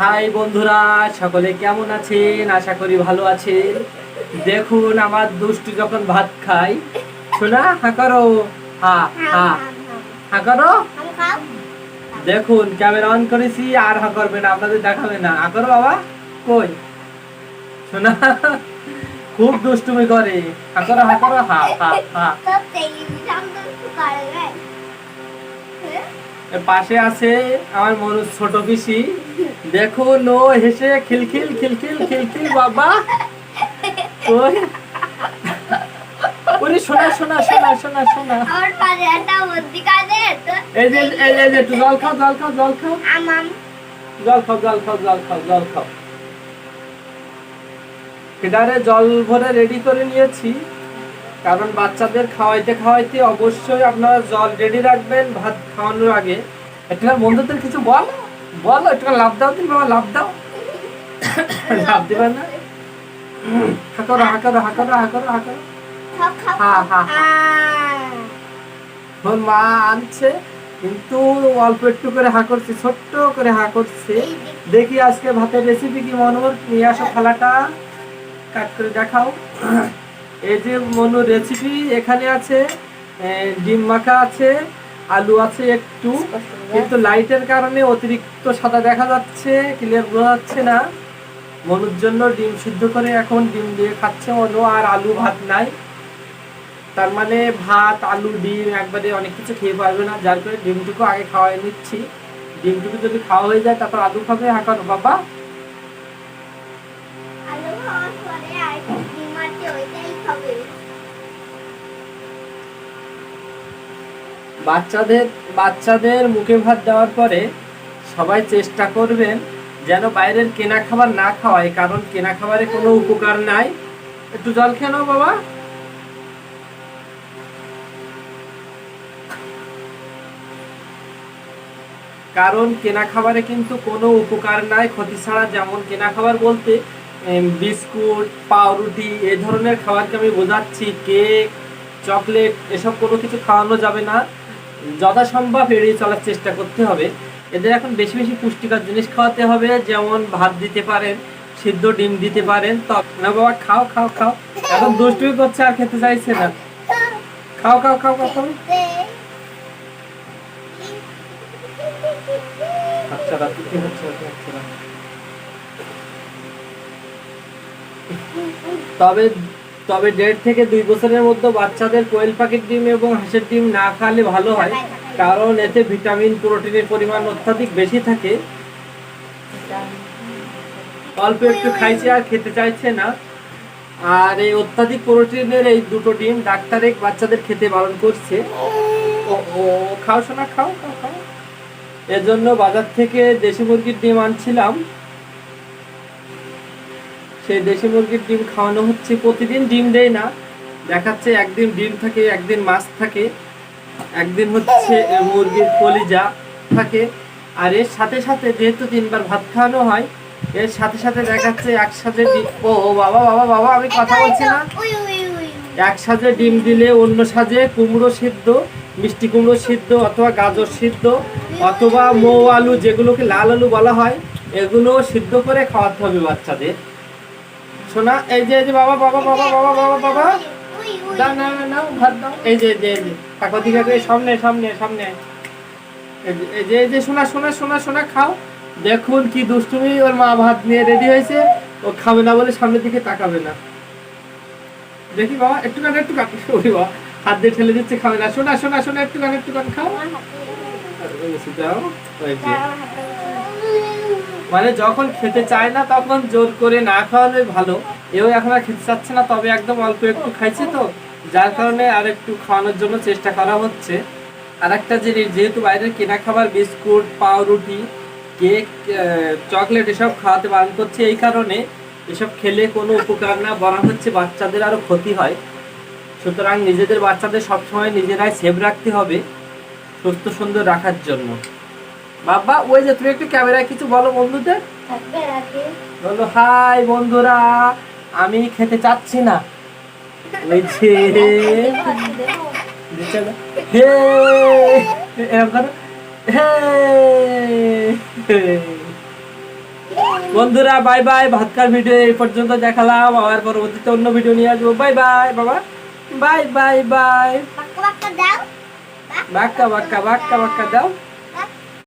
High বন্ধুরা, সকলে কেমন আছেন? আশা করি ভালো আছেন। দেখুন আমার দুষ্টু যখন ভাত খাই, শোনা হা করো, হা হা হা করো। দেখুন ক্যামেরা অন করেছি, আর হা করবে না, আপনাদের দেখাবে না। হা করো বাবা, কই শোনা, খুব দুষ্টুমি করে। হা করো হা করো, হা হা হা। এর পাশে আছে আমার মনু ছোট পিসি। দেখুন ও হেসে খিলখিল খিলখিল খিলখিল বাবা। ওই ওরে শোনা শোনা শোনা শোনা শোনা। আমার পাশে একটা বুদ্ধি কাটে তো এই যে একটু জল খাও জল খাও জল খাও আমাম জল খাও জল খাও জল খাও জল খাও। ফিডারে জল ভরে রেডি করে নিয়েছি, কারণ বাচ্চাদের খাওয়াইতে খাওয়াইতে অবশ্যই আপনারা জল রেডি রাখবেন ভাত খাওয়ানোর আগে। একটু বন্ধুদের কিছু বলো বলো, একটু লাভ দাও, তুমি বাবা লাভ দাও। লাভ দিবেন না? হা করো হা করো হা করো হা করো হা করো। হা হা হা। ওর মা আনছে, কিন্তু অল্প একটু করে হা করছে, ছোট্ট করে হা করছে। দেখি আজকে ভাতের রেসিপি কি মনোর, নিয়ে আসো থালাটা, কাট করে দেখাও। এই যে মনুর রেসিপি এখানে আছে, ডিম মাখা আছে, আলু আছে একটু, কিন্তু লাইটের কারণে অতিরিক্ত সাদা দেখা যাচ্ছে, ক্লিয়ার বোঝা যাচ্ছে না। মনুর জন্য ডিম সিদ্ধ করে এখন ডিম দিয়ে খাচ্ছে মনু, আর আলু ভাত নাই। তার মানে ভাত আলু ডিম একবারে অনেক কিছু খেয়ে পারবে না, যার করে ডিমটুকু আগে খাওয়াই নিচ্ছি। ডিমটুকু যদি খাওয়া হয়ে যায় তারপর আলু খাবে। এখন বাবা আলু খাওয়ার পরে আর ডিম আছে ওইটাই খাবে। বাচ্চাদের মুখে ভাত দেওয়ার পরে সবাই চেষ্টা করবেন যেন বাইরের কেনা খাবার না খাওয়ায়, কারণ কেনা খাবারে কোনো উপকার নাই। একটু জল খেয়ে নাও বাবা। কারণ কেনা খাবারে কিন্তু কোনো উপকার নাই, ক্ষতি ছাড়া। যেমন কেনা খাবার বলতে বিস্কুট পাউরুটি এ ধরনের খাবারকে আমি বোঝাচ্ছি। কেক চকলেট এসব কোনো কিছু খাওয়ানো যাবে না, যথাসম্ভব এড়িয়ে চলার চেষ্টা করতে হবে। এদের এখন বেশি বেশি পুষ্টিকর জিনিস খাওয়াতে হবে, যেমন ভাত দিতে পারেন, সিদ্ধ ডিম দিতে পারেন। না বাবা খাও খাও খাও, এখন দুষ্টুমি করছে আর খেতে চাইছে না। খাও খাও খাও খাও খাও। আচ্ছা রাত্রি কি হচ্ছে হচ্ছে না। তবে তবে 1.5 থেকে 2 বছরের মধ্যে বাচ্চাদের কোয়েল পাখির ডিম এবং হাঁসের ডিম না খাওয়ালে ভালো হয়, কারণ এতে ভিটামিন প্রোটিনের পরিমাণ অত্যাধিক বেশি থাকে। অল্প একটু খাইছে আর খেতে চাইছে না। আর এই অত্যাধিক প্রোটিনের এই দুটো ডিম ডাক্তারে বাচ্চাদের খেতে বারণ করছে। ও ও খাও শোনা, খাও খাও খাও। এজন্য বাজার থেকে দেশি মুরগির ডিম আনছিলাম, সেই দেশি মুরগির ডিম খাওয়ানো হচ্ছে। প্রতিদিন ডিম দেয় না, দেখাচ্ছে একদিন ডিম থাকে, একদিন মাছ থাকে, একদিন হচ্ছে মুরগির কলিজা থাকে। আর এর সাথে সাথে যেহেতু 3 বার ভাত খাওয়ানো হয়, এর সাথে সাথে দেখাচ্ছে একসাথে ও ও বাবা বাবা বাবা, আমি কথা বলছি না। এক সাজে ডিম দিলে অন্য সাজে কুমড়ো সিদ্ধ, মিষ্টি কুমড়ো সিদ্ধ, অথবা গাজর সিদ্ধ, অথবা মৌ আলু, যেগুলোকে লাল আলু বলা হয়, এগুলো সিদ্ধ করে খাওয়াতে হবে বাচ্চাদের। শোনা এই যে বাবা বাবা বাবা বাবা বাবা বাবা, দাও না না ভাত দাও। এই যে কাকো দিকে সামনে সামনে সামনে, এই যে শোনা শোনা শোনা শোনা খাও। দেখুন কি দুষ্টুমি, ওর মা ভাত নিয়ে রেডি হয়েছে, ও খাবে না বলে সামনের দিকে তাকাবে না। দেখি বাবা একটুখানি ওরে বাবা হাত দিয়ে ঠেলে দিচ্ছে, খাবে না। শোনা শোনা শোনা একটুখানি খাও। দাও ওই যে, মানে যখন খেতে চায় না তখন জোর করে না খাওয়ানোই ভালো। এও এখন আর খেতে চাচ্ছে না, তবে একদম অল্প একটু খাইছে তো, যার কারণে আর একটু খাওয়ানোর জন্য চেষ্টা করা হচ্ছে। আর একটা জিনিস, যেহেতু বাইরের কেনা খাবার বিস্কুট পাউরুটি কেক চকলেট এসব খাওয়াতে বারণ করছে, এই কারণে এসব খেলে কোনো উপকার না, বরং হচ্ছে বাচ্চাদের আরও ক্ষতি হয়। সুতরাং নিজেদের বাচ্চাদের সবসময় নিজেরাই সেভ রাখতে হবে সুস্থ সুন্দর রাখার জন্য। বাবা ওই যে তুমি একটু ক্যামেরায় কিছু বলো বন্ধুদের, বলো হাই বন্ধুরা, আমি খেতে চাচ্ছি না। ওই যে হে এরকম করো, হে বন্ধুরা বাই বাই, ভাতকার ভিডিও এই পর্যন্ত দেখালাম, আবার পরবর্তীতে অন্য ভিডিও নিয়ে আসবো। বাই বাই বাবা, বাই বাই বাই, বাক্কা বাক্কা দাও বাক্কা বাক্কা বাক্কা বাক্কা দাও।